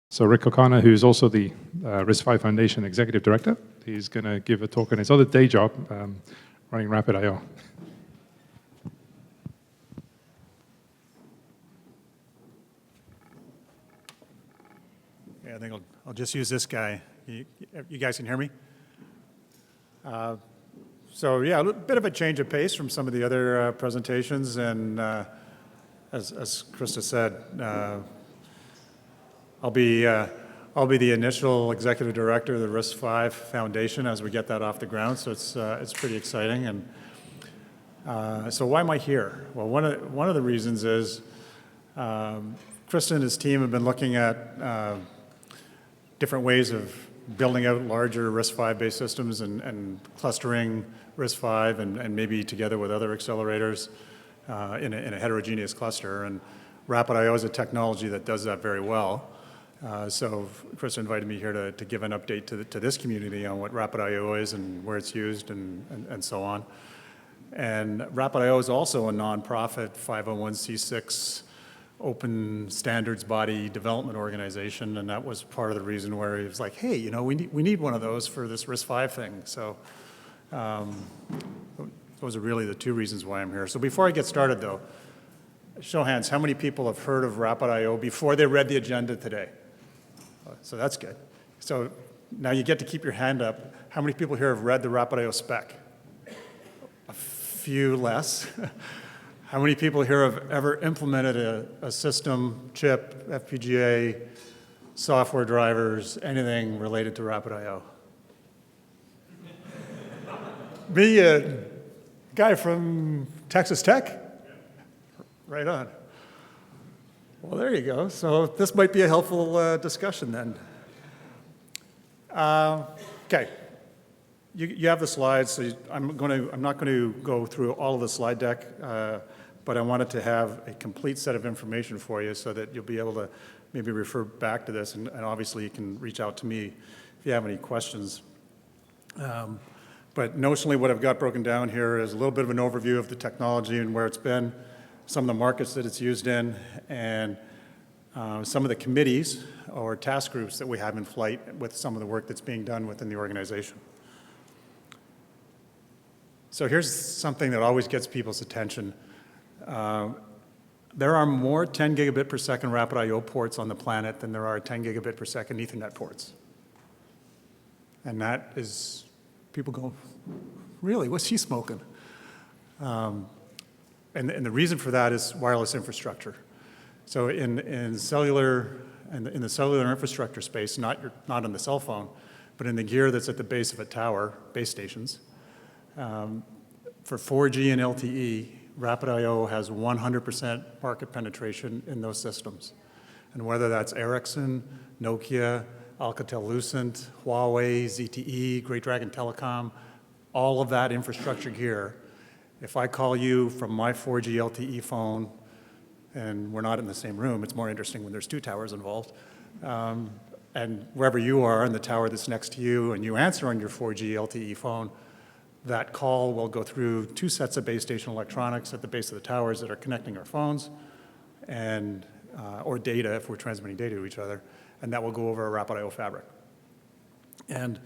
So Rick O'Connor, who's also the RISC-V Foundation Executive Director, he's going to give a talk on his other day job, running RapidIO. Yeah, I think I'll just use this guy. You guys can hear me? So yeah, a bit of a change of pace from some of the other presentations, and as Krista said, I'll be the initial executive director of the RISC-V Foundation as we get that off the ground. So it's pretty exciting. And so why am I here? Well, one of the reasons is Krista and his team have been looking at different ways of building out larger RISC-V based systems and clustering RISC-V and maybe together with other accelerators in a heterogeneous cluster. And RapidIO is a technology that does that very well. So Krista invited me here to give an update to this community on what RapidIO is and where it's used and so on. And RapidIO is also a nonprofit 501c6 open standards body development organization, and that was part of the reason where he was like, hey, you know, we need one of those for this RISC-V thing. So those are really the two reasons why I'm here. So before I get started though, show of hands, how many people have heard of RapidIO before they read the agenda today? So that's good. So now you get to keep your hand up. How many people here have read the RapidIO spec? A few less. How many people here have ever implemented a system, chip, FPGA, software drivers, anything related to RapidIO? Me, a guy from Texas Tech? Right on. Well, there you go. So this might be a helpful discussion then. Okay. You have the slides, so I'm not going to go through all of the slide deck, but I wanted to have a complete set of information for you so that you'll be able to maybe refer back to this, and obviously you can reach out to me if you have any questions. But notionally, what I've got broken down here is a little bit of an overview of the technology and where it's been, some of the markets that it's used in, and some of the committees or task groups that we have in flight with some of the work that's being done within the organization. So here's something that always gets people's attention. There are more 10 gigabit per second RapidIO ports on the planet than there are 10 gigabit per second Ethernet ports. And that is, people go, really, what's he smoking? And the reason for that is wireless infrastructure. So in the cellular infrastructure space, not on the cell phone, but in the gear that's at the base of a tower, base stations, for 4G and LTE, RapidIO has 100% market penetration in those systems. And whether that's Ericsson, Nokia, Alcatel-Lucent, Huawei, ZTE, Great Dragon Telecom, all of that infrastructure gear, if I call you from my 4G LTE phone, and we're not in the same room, it's more interesting when there's two towers involved, and wherever you are in the tower that's next to you, and you answer on your 4G LTE phone, that call will go through two sets of base station electronics at the base of the towers that are connecting our phones, and or data if we're transmitting data to each other, and that will go over a RapidIO fabric. And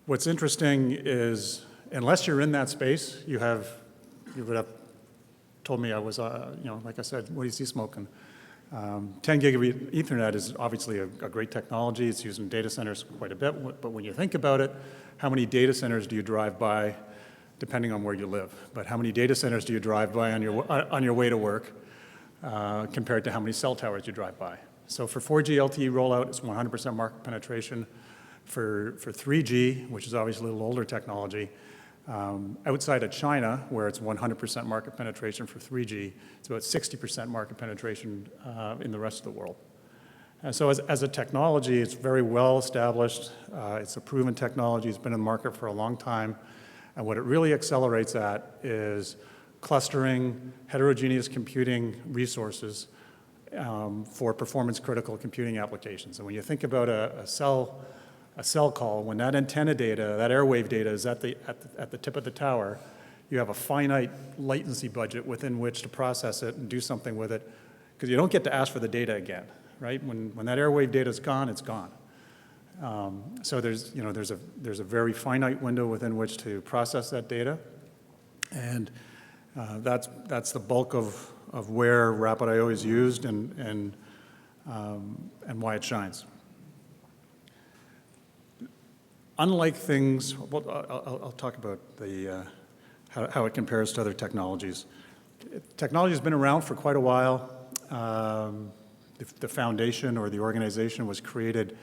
what's interesting is, unless you're in that space, you would have told me I was, like I said, what is he smoking? 10 gigabit Ethernet is obviously a great technology. It's used in data centers quite a bit, but when you think about it, how many data centers do you drive by, depending on where you live? But how many data centers do you drive by on your way to work compared to how many cell towers you drive by? So for 4G LTE rollout, it's 100% market penetration. For 3G, which is obviously a little older technology, outside of China, where it's 100% market penetration for 3G, it's about 60% market penetration in the rest of the world. And so as a technology, it's very well established. It's a proven technology. It's been in the market for a long time. And what it really accelerates at is clustering heterogeneous computing resources for performance-critical computing applications. And when you think about a cell call, when that antenna data, that airwave data is at the tip of the tower, you have a finite latency budget within which to process it and do something with it, because you don't get to ask for the data again. right? When that airwave data is gone, it's gone. So there's a very finite window within which to process that data, and that's the bulk of where RapidIO is used and why it shines. Unlike things, well, I'll talk about how it compares to other technologies. Technology has been around for quite a while. The foundation or the organization was created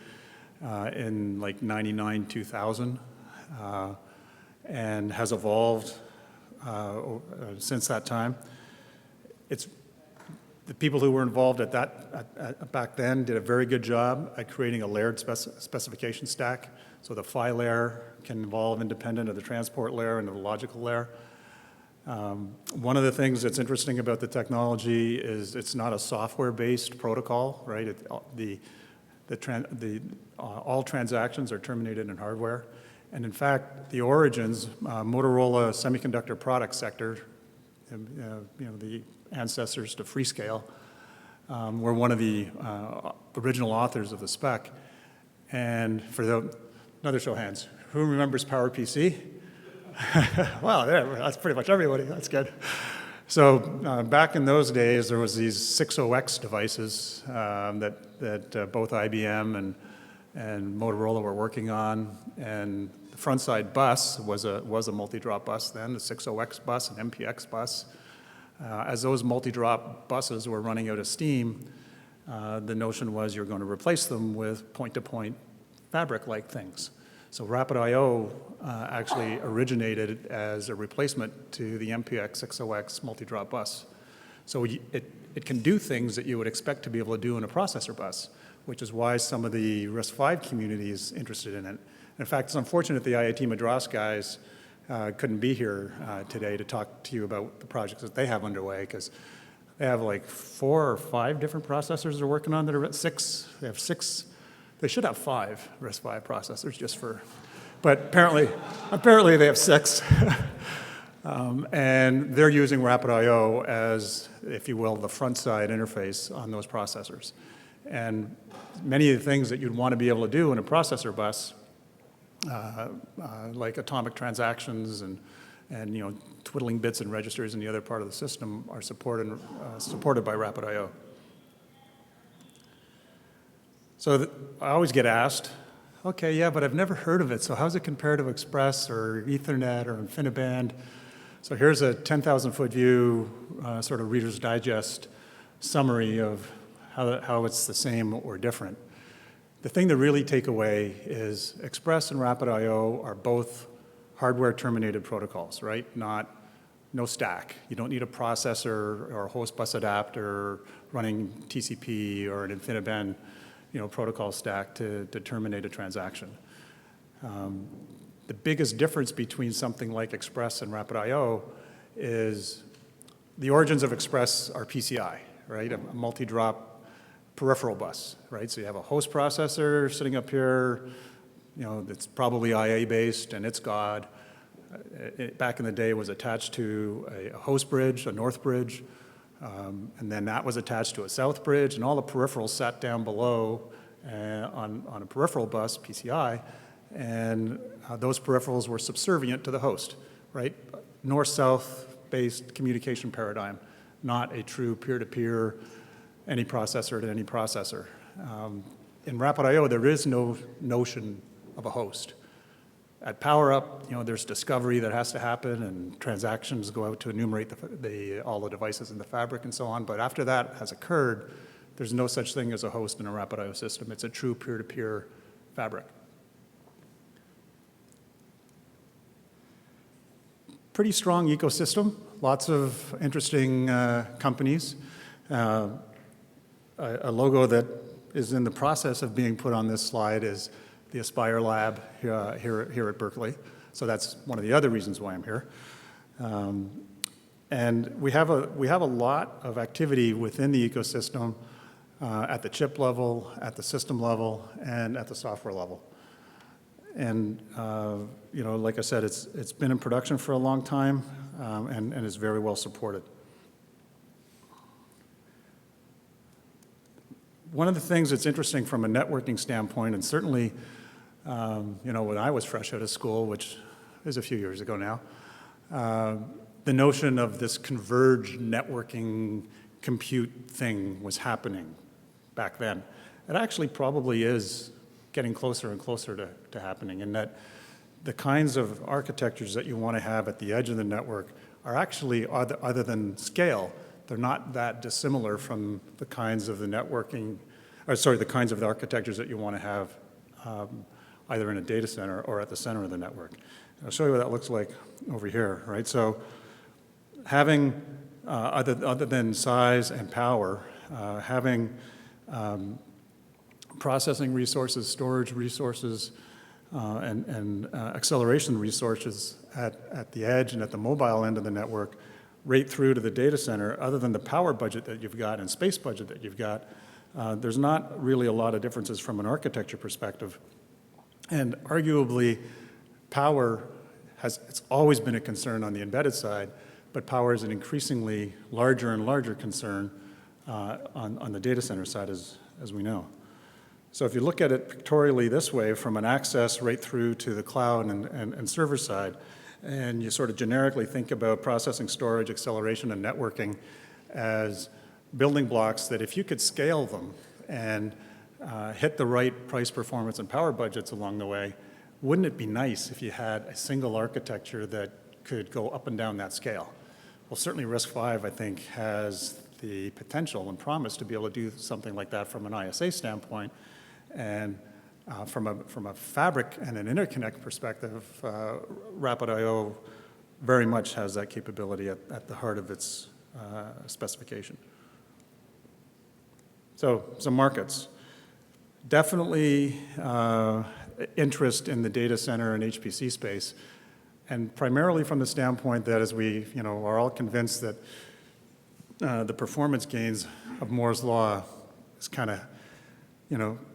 in like 99, 2000, and has evolved since that time. The people who were involved back then did a very good job at creating a layered specification stack. So the PHY layer can evolve independent of the transport layer and the logical layer. One of the things that's interesting about the technology is it's not a software-based protocol, right? All transactions are terminated in hardware. And in fact, the origins, Motorola semiconductor product sector, the ancestors to Freescale, were one of the original authors of the spec. And another show of hands, who remembers PowerPC? Wow, that's pretty much everybody. That's good. So back in those days, there was these 60X devices that both IBM and Motorola were working on, and the front side bus was a multi-drop bus then, the 60X bus and MPX bus. As those multi-drop buses were running out of steam, the notion was you're going to replace them with point-to-point fabric-like things. So RapidIO actually originated as a replacement to the MPX 60X multi-drop bus. So it can do things that you would expect to be able to do in a processor bus, which is why some of the RISC-V community is interested in it. In fact, it's unfortunate the IIT Madras guys couldn't be here today to talk to you about the projects that they have underway, because they have like 4 or 5 different processors they're working on that are 6. They have 6. They should have 5 RISC-V processors just for, but apparently they have 6. And they're using RapidIO as, if you will, the front side interface on those processors. And many of the things that you'd want to be able to do in a processor bus, like atomic transactions and twiddling bits and registers in the other part of the system, are supported by RapidIO. So I always get asked, okay, yeah, but I've never heard of it, so how's it compared to Express or Ethernet or InfiniBand? So here's a 10,000-foot view, sort of Reader's Digest summary of how it's the same or different. The thing to really take away is Express and RapidIO are both hardware-terminated protocols, right? No stack. You don't need a processor or a host bus adapter running TCP or an InfiniBand protocol stack to terminate a transaction. The biggest difference between something like Express and RapidIO is the origins of Express are PCI, right? A multi-drop peripheral bus, right? So you have a host processor sitting up here, that's probably IA-based, and it's God. Back in the day, it was attached to a host bridge, a north bridge, and then that was attached to a south bridge, and all the peripherals sat down below on a peripheral bus, PCI, and those peripherals were subservient to the host, right? North-south based communication paradigm, not a true peer-to-peer, any processor to any processor. In RapidIO, there is no notion of a host. At power-up, there's discovery that has to happen, and transactions go out to enumerate all the devices in the fabric and so on. But after that has occurred, there's no such thing as a host in a RapidIO system. It's a true peer-to-peer fabric. Pretty strong ecosystem, lots of interesting companies. A logo that is in the process of being put on this slide is the Aspire Lab here at Berkeley. So that's one of the other reasons why I'm here. And we have a lot of activity within the ecosystem at the chip level, at the system level, and at the software level. And like I said, it's been in production for a long time and is very well supported. one of the things that's interesting from a networking standpoint, and certainly, when I was fresh out of school, which is a few years ago now, the notion of this converged networking compute thing was happening back then. It actually probably is getting closer and closer to happening, in that the kinds of architectures that you want to have at the edge of the network are actually, other than scale, they're not that dissimilar from the kinds of the the kinds of the architectures that you want to have either in a data center or at the center of the network. I'll show you what that looks like over here, right? So having, other than size and power, having processing resources, storage resources, and acceleration resources at the edge and at the mobile end of the network, right through to the data center, other than the power budget that you've got and space budget that you've got, there's not really a lot of differences from an architecture perspective. And arguably, power it's always been a concern on the embedded side, but power is an increasingly larger and larger concern on the data center side, as we know. So if you look at it pictorially this way, from an access right through to the cloud and server side, and you sort of generically think about processing, storage, acceleration, and networking as building blocks that if you could scale them and hit the right price, performance, and power budgets along the way, wouldn't it be nice if you had a single architecture that could go up and down that scale? Well, certainly RISC-V, I think, has the potential and promise to be able to do something like that from an ISA standpoint. And from a fabric and an interconnect perspective, RapidIO very much has that capability at the heart of its specification. So some markets. Definitely interest in the data center and HPC space, and primarily from the standpoint that as we are all convinced that the performance gains of Moore's Law is kind of,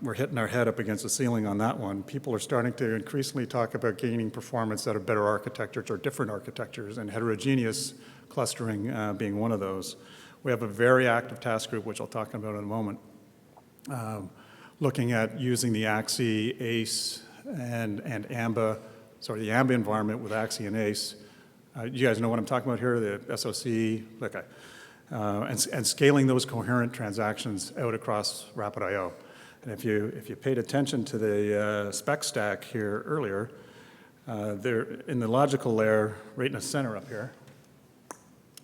we're hitting our head up against the ceiling on that one. People are starting to increasingly talk about gaining performance out of better architectures or different architectures, and heterogeneous clustering being one of those. We have a very active task group, which I'll talk about in a moment, looking at using the AXI, ACE, and AMBA, the AMBA environment with AXI and ACE. You guys know what I'm talking about here, the SoC, okay. And scaling those coherent transactions out across RapidIO. And if you paid attention to the spec stack here earlier, there in the logical layer, right in the center up here,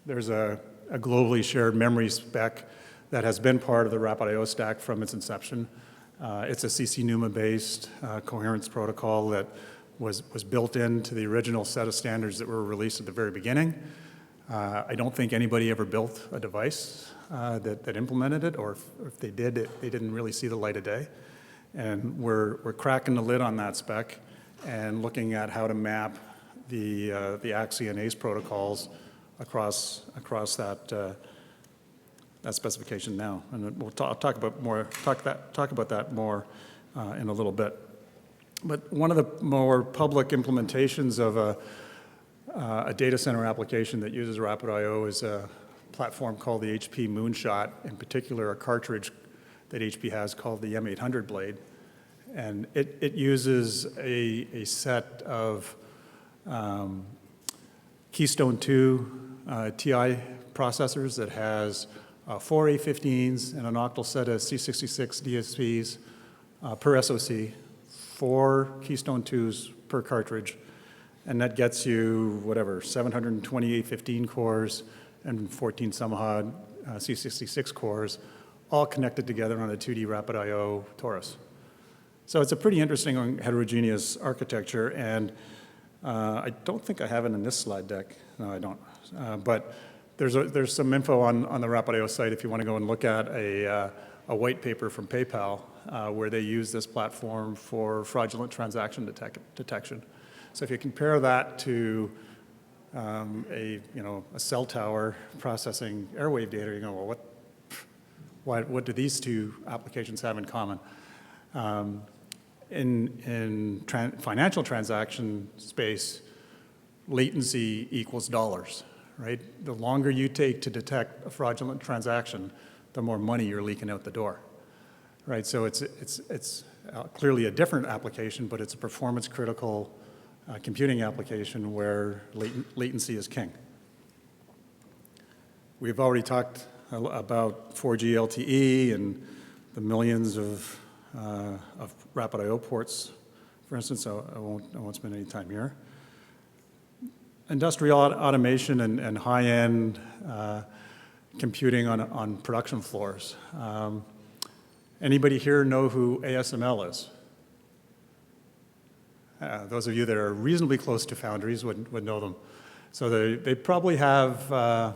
there's a globally shared memory spec that has been part of the RapidIO stack from its inception. It's a CCNUMA-based coherence protocol that was built into the original set of standards that were released at the very beginning. I don't think anybody ever built a device that implemented it, or if they did, they didn't really see the light of day. And we're cracking the lid on that spec and looking at how to map the AXI and ACE protocols across that specification now. And we'll talk about that more in a little bit. But one of the more public implementations of a data center application that uses RapidIO is a platform called the HP Moonshot, in particular a cartridge that HP has called the M800 blade. And it uses a set of Keystone 2 TI processors that has 4 A15s and an octal set of C66 DSPs per SoC, 4 Keystone 2s per cartridge, and that gets you, 720 A15 cores and 14 some odd C66 cores, all connected together on a 2D RapidIO torus. So it's a pretty interesting heterogeneous architecture, and I don't think I have it in this slide deck. No, I don't. But there's some info on the RapidIO site if you want to go and look at a white paper from PayPal where they use this platform for fraudulent transaction detection. So if you compare that to a cell tower processing airwave data, you go, well, what do these two applications have in common? In financial transaction space, latency equals dollars, right? The longer you take to detect a fraudulent transaction, the more money you're leaking out the door. right? So it's clearly a different application, but it's a performance-critical computing application where latency is king. We've already talked about 4G LTE and the millions of RapidIO ports, for instance, so I won't spend any time here. Industrial automation and high-end computing on production floors. Anybody here know who ASML is? Those of you that are reasonably close to foundries would know them. So they probably have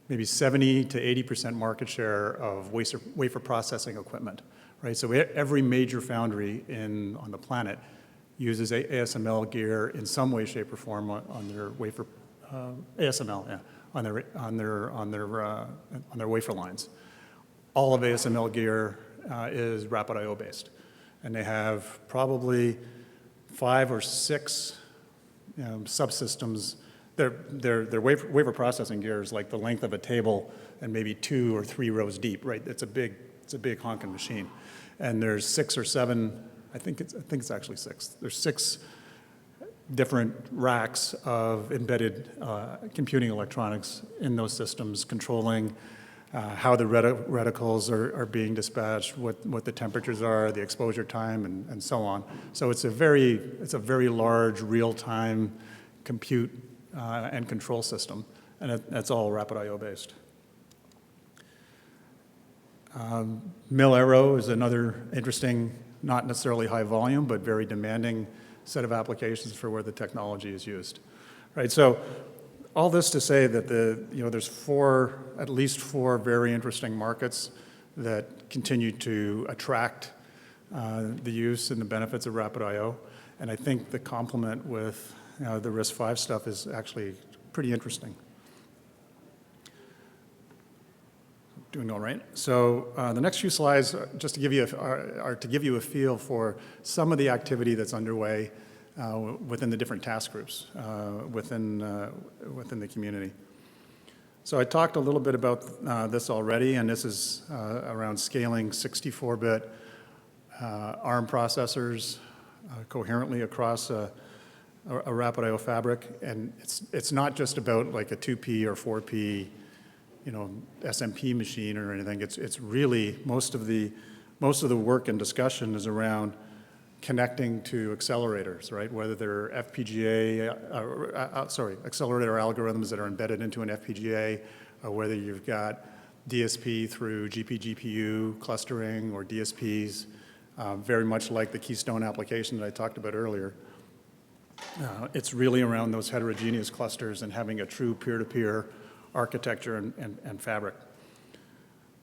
maybe 70 to 80% market share of wafer processing equipment, right? So every major foundry on the planet uses ASML gear in some way, shape, or form on their wafer ASML, yeah, on their wafer lines. All of ASML gear is RapidIO based, and they have probably 5 or 6 subsystems. Their wafer processing gear is like the length of a table and maybe 2 or 3 rows deep, right? It's a big honking machine, and there's 6 or 7. I think it's actually 6. There's 6 different racks of embedded computing electronics in those systems, controlling how the reticles are being dispatched, what the temperatures are, the exposure time, and so on. So it's a very large real-time compute and control system, and that's all RapidIO based. Melero is another interesting, not necessarily high volume, but very demanding set of applications for where the technology is used, right? So all this to say that there's at least four very interesting markets that continue to attract the use and the benefits of RapidIO, and I think the complement with the RISC-V stuff is actually pretty interesting. Doing all right. So the next few slides, just to give you a feel for some of the activity that's underway within the different task groups within the community. So I talked a little bit about this already, and this is around scaling 64-bit ARM processors coherently across a RapidIO fabric, and it's not just about like a 2P or 4P SMP machine or anything. It's really most of the work and discussion is around connecting to accelerators, right? Whether they're FPGA, accelerator algorithms that are embedded into an FPGA, or whether you've got DSP through GPU clustering or DSPs, very much like the Keystone application that I talked about earlier. It's really around those heterogeneous clusters and having a true peer-to-peer architecture and fabric.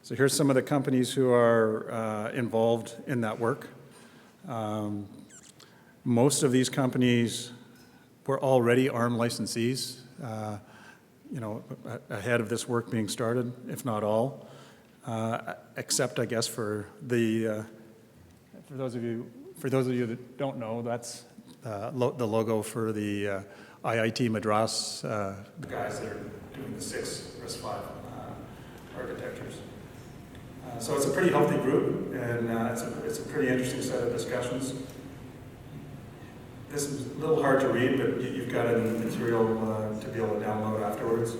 So here's some of the companies who are involved in that work. Most of these companies were already ARM licensees, ahead of this work being started, if not all, except I guess for those of you that don't know, that's the logo for the IIT Madras guys that are doing the 6 RISC-V architectures. So it's a pretty healthy group, and it's a pretty interesting set of discussions. This is a little hard to read, but you've got it in the material to be able to download afterwards.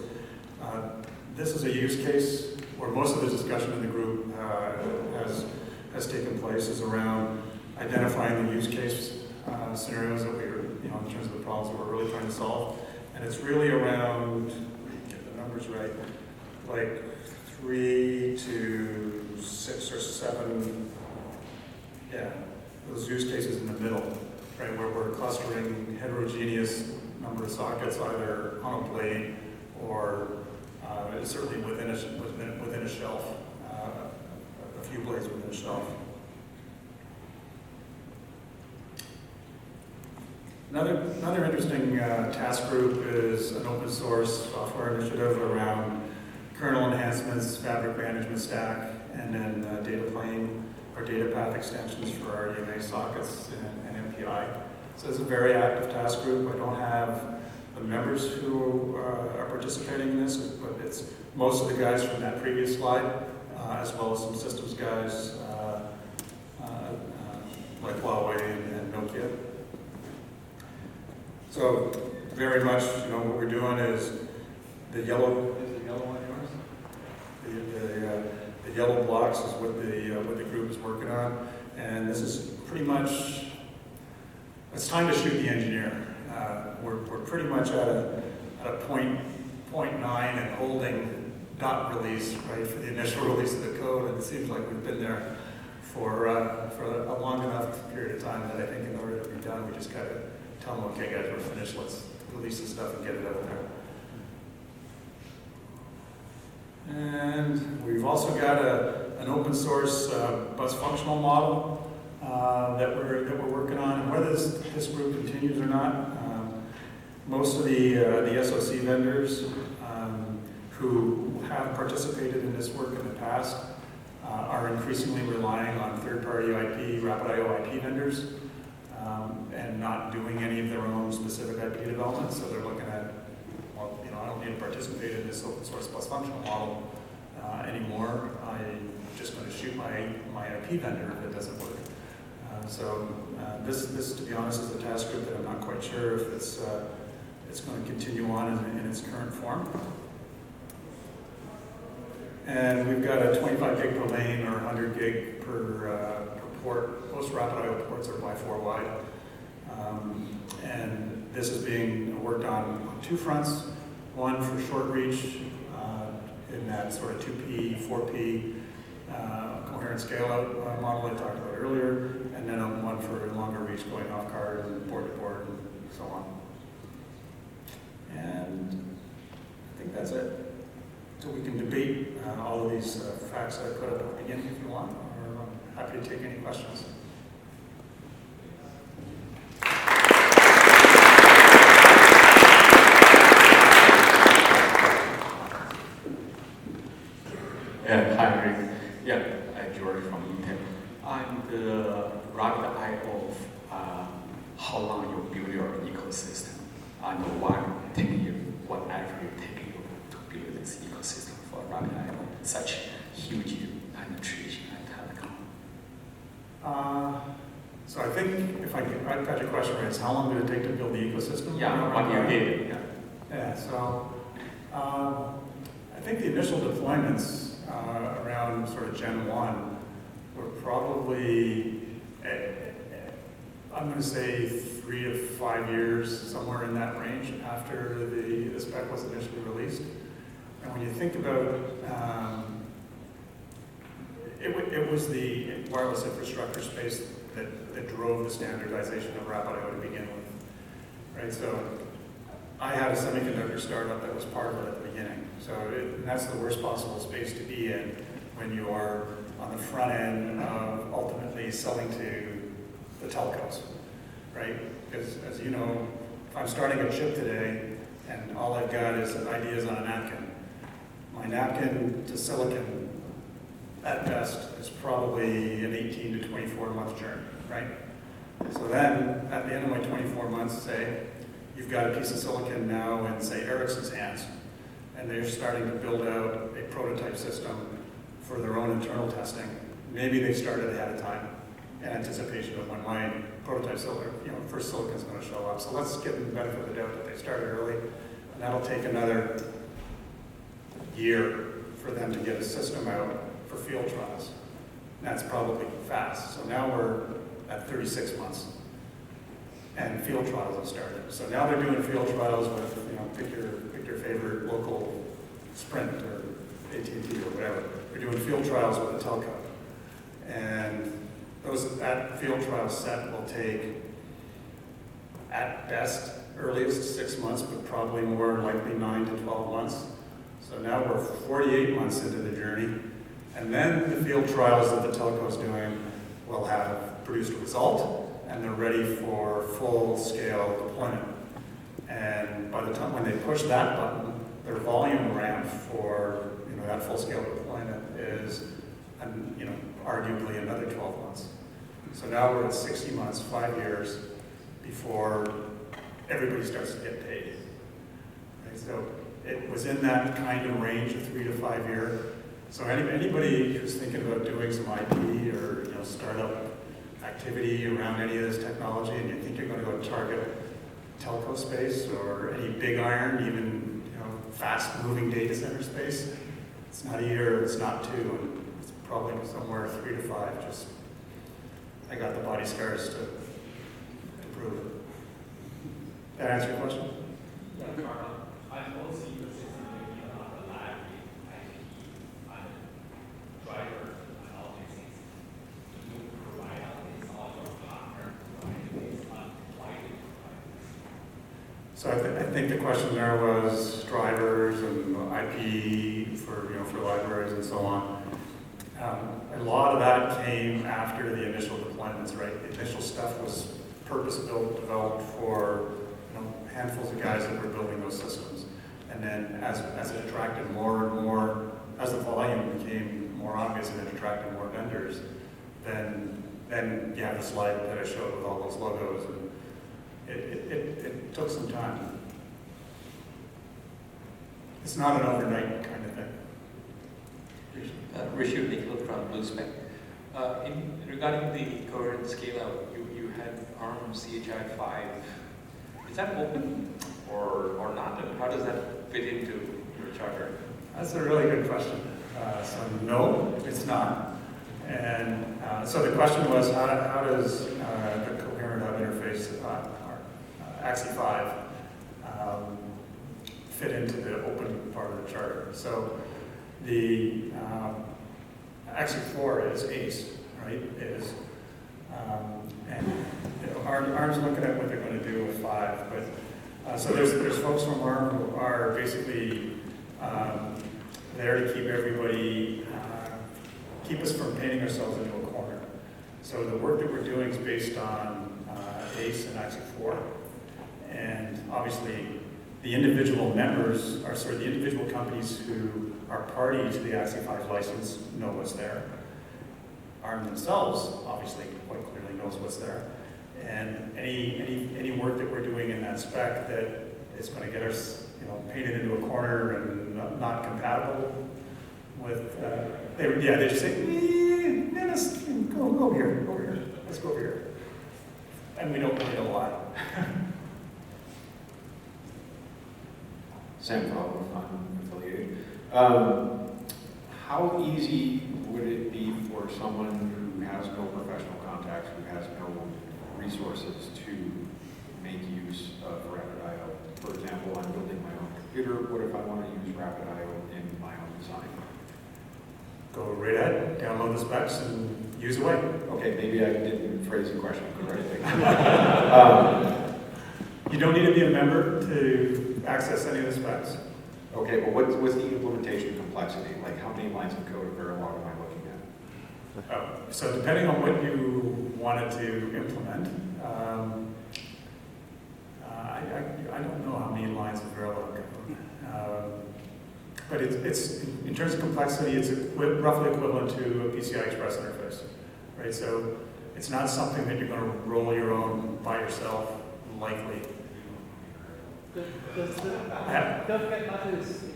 This is a use case where most of the discussion in the group has taken place is around identifying the use case scenarios that we're, in terms of the problems that we're really trying to solve. And it's really around, get the numbers right, like 3 to 6 or 7, those use cases in the middle, right, where we're clustering heterogeneous number of sockets either on a blade or certainly within a shelf, a few blades within a shelf. Another interesting task group is an open source software initiative around kernel enhancements, fabric management stack, and then data plane or data path extensions for RDMA sockets and MPI. So it's a very active task group. I don't have the members who are participating in this, but it's most of the guys from that previous slide, as well as some systems guys So very much, what we're doing is the yellow, is the yellow one yours? The yellow blocks is what the group is working on, and this is pretty much, it's time to shoot the engineer. We're pretty much at a point 0.9 and holding dot release, right, for the initial release of the code, and it seems like we've been there for a long enough period of time that I think in order to be done, we just got to tell them, okay guys, we're finished, let's release the stuff and get it out there. And we've also got an open source bus functional model that we're working on, and whether this group continues or not, most of the SoC vendors who have participated in this work in the past are increasingly relying on third-party IP, RapidIO IP vendors, and not doing any of their own specific IP development. So they're looking at, well, I don't need to participate in this open source plus functional model anymore. I'm just going to shoot my IP vendor if it doesn't work. So this, to be honest, is a task group that I'm not quite sure if it's going to continue on in its current form. And we've got a 25 gig per lane or 100 gig per port. Most RapidIO ports are by 4 wide. And this is being worked on two fronts. One for short reach in that sort of 2P, 4P coherent scale out model I talked about earlier. And then one for longer reach going off card and port to port and so on. And I think that's it. So we can debate all of these facts that I put up at the beginning if you want, or I'm happy to take any questions. Hi, Rick. Yeah, I'm George from Intel. I'm the RapidIO of how long you build your ecosystem and what effort you take to build this ecosystem for RapidIO, such huge penetration at telecom. So I think if I've got your question right, it's how long did it take to build the ecosystem? Yeah, what you did. Yeah, so I think the initial deployments around sort of Gen 1 were probably, I'm going to say 3 to 5 years, somewhere in that range after the spec was initially released. And when you think about, it was the wireless infrastructure space that drove the standardization of RapidIO to begin with, right? So I had a semiconductor startup that was part of it at the beginning. So that's the worst possible space to be in when you are on the front end of ultimately selling to the telcos, right? Because as you know, if I'm starting a chip today and all I've got is ideas on a napkin, my napkin to silicon at best is probably an 18 to 24 month journey, right? So then at the end of my 24 months, say, you've got a piece of silicon now in, say, Ericsson's hands, and they're starting to build out a prototype system for their own internal testing. Maybe they started ahead of time in anticipation of when my prototype silicon, first silicon is going to show up. So let's give them the benefit of the doubt that they started early, and that'll take another year for them to get a system out for field trials. And that's probably fast. So now we're at 36 months. And field trials have started. So now they're doing field trials with, pick your favorite local Sprint or AT&T or whatever. They're doing field trials with a telco. And that field trial set will take, at best, earliest 6 months, but probably more likely 9 to 12 months. So now we're 48 months into the journey. And then the field trials that the telco is doing will have produced a result, and they're ready for full-scale deployment. And by the time when they push that button, their volume ramp for that full-scale deployment is arguably another 12 months. So now we're at 60 months, 5 years, before everybody starts to get paid. Okay, so it was in that kind of range of 3 to 5 year. So anybody who's thinking about doing some IP or startup activity around any of this technology, and you think you're going to go target telco space or any big iron, even fast-moving data center space. It's not a year, it's not two, and it's probably somewhere 3 to 5. Just I got the body scars to prove it. That answer your question? Yeah, I also see the system maybe not the library, IP, and driver, and all these things. Do you provide all these, all your partner provide these, and why do you provide this? So I think the question there was drivers and IP for libraries and so on. A lot of that came after the initial deployments, right? The initial stuff was purpose-built, developed for handfuls of guys that were building those systems. And then as it attracted more and more, as the volume became more obvious and it attracted more vendors, then you have the slide that I showed with all those logos. And it took some time. It's not an overnight kind of thing. Rishir Nikhil from BlueSpec. Regarding the coherent scale-out, you had ARM CHI-5. Is that open or not? And how does that fit into your charter? That's a really good question. So no, it's not. And so the question was, how does the coherent hub interface, AXI-5, fit into the open part of the charter? So the AXI-4 is ACE, right? And ARM's looking at what they're going to do with 5, but so there's folks from ARM who are basically there to keep everybody, keep us from painting ourselves into a corner. So the work that we're doing is based on ACE and AXI-4, and obviously the individual members, the individual companies who are party to the AXI-5 license know what's there. ARM themselves obviously quite clearly knows what's there. And any work that we're doing in that spec that is going to get us painted into a corner and not compatible with, they just say, let's go over here, let's go over here. And we don't really know why. Same problem, unaffiliated. How easy would it be for someone who has no professional contacts, who has no resources to make use of RapidIO? For example, I'm building my own computer. What if I want to use RapidIO in my own design? Go right ahead, download the specs and use away. Okay, maybe I didn't phrase the question correctly. You don't need to be a member to access any of the specs. Okay, but what's the implementation complexity? Like, how many lines of code of Verilog am I looking at? So depending on what you wanted to implement, I don't know how many lines of Verilog code. But it's in terms of complexity, it's roughly equivalent to a PCI Express interface, right? So it's not something that you're going to roll your own by yourself, likely. Does the Matters implementation?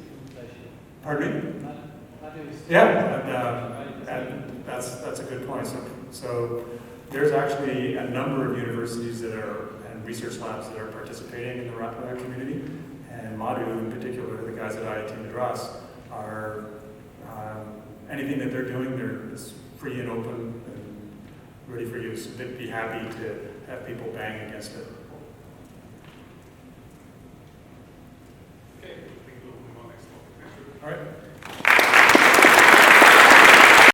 Pardon me? Matters. Yeah, and that's a good point. So there's actually a number of universities that and research labs that are participating in the RapidIO community, and Madhu in particular, the guys at IIT Madras, are anything that they're doing, it's free and open and ready for use. They'd be happy to have people bang against it. Okay, I think we'll move on next topic. All right.